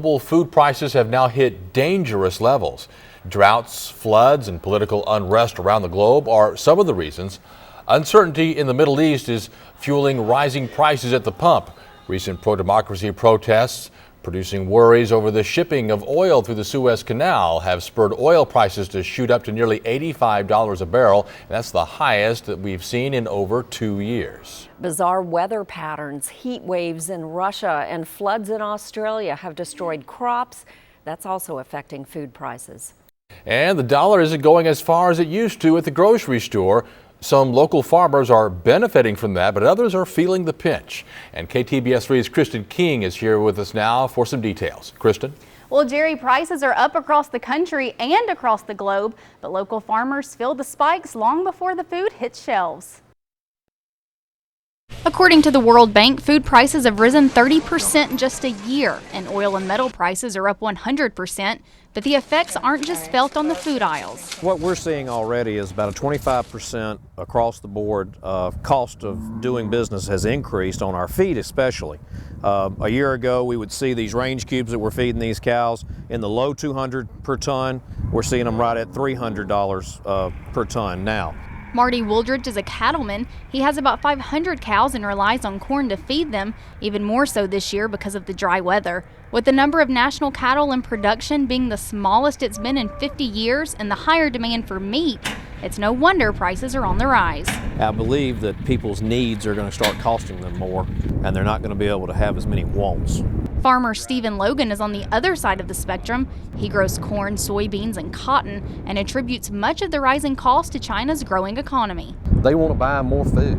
Global food prices have now hit dangerous levels. Droughts, floods, and political unrest around the globe are some of the reasons. Uncertainty in the Middle East is fueling rising prices at the pump. Recent pro-democracy protests producing worries over the shipping of oil through the Suez Canal have spurred oil prices to shoot up to nearly $85 a barrel. And that's the highest that we've seen in over 2 years. Bizarre weather patterns, heat waves in Russia, and floods in Australia have destroyed crops. That's also affecting food prices. And the dollar isn't going as far as it used to at the grocery store. Some local farmers are benefiting from that, but others are feeling the pinch. And KTBS 3's Kristen King is here with us now for some details. Kristen? Well, Jerry, prices are up across the country and across the globe, but local farmers feel the spikes long before the food hits shelves. According to the World Bank, food prices have risen 30% in just a year, and oil and metal prices are up 100%. But the effects aren't just felt on the food aisles. What we're seeing already is about a 25% across the board cost of doing business has increased on our feed especially. A year ago we would see these range cubes that we're feeding these cows in the low 200 per ton. We're seeing them right at $300 per ton now. Marty Wooldridge is a cattleman. He has about 500 cows and relies on corn to feed them, even more so this year because of the dry weather. With the number of national cattle in production being the smallest it's been in 50 years and the higher demand for meat, it's no wonder prices are on the rise. I believe that people's needs are going to start costing them more, and they're not going to be able to have as many wants. Farmer Stephen Logan is on the other side of the spectrum. He grows corn, soybeans, and cotton and attributes much of the rising cost to China's growing economy. They want to buy more food.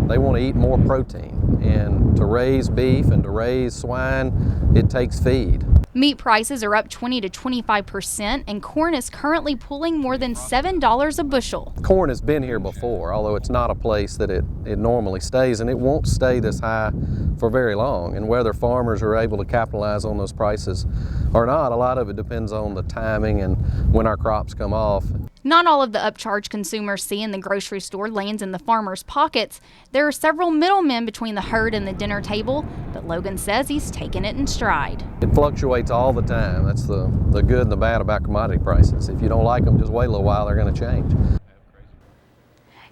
They want to eat more protein. And to raise beef and to raise swine, it takes feed. Meat prices are up 20 to 25%, and corn is currently pulling more than $7 a bushel. Corn has been here before, although it's not a place that it normally stays, and it won't stay this high for very long. And whether farmers are able to capitalize on those prices or not, a lot of it depends on the timing and when our crops come off. Not all of the upcharge consumers see in the grocery store lands in the farmers' pockets. There are several middlemen between the herd and the dinner table, but Logan says he's taken it in stride. It fluctuates all the time. That's the good and the bad about commodity prices. If you don't like them, just wait a little while, they're going to change.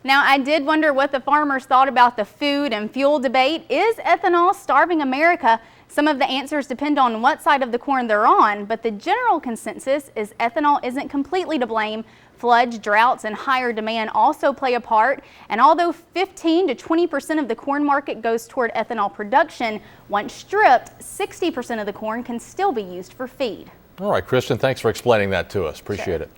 Now, I did wonder what the farmers thought about the food and fuel debate. Is ethanol starving America? Some of the answers depend on what side of the corn they're on, but the general consensus is ethanol isn't completely to blame. Floods, droughts, and higher demand also play a part. And although 15 to 20% of the corn market goes toward ethanol production, once stripped, 60% of the corn can still be used for feed. All right, Kristen, thanks for explaining that to us. Appreciate it.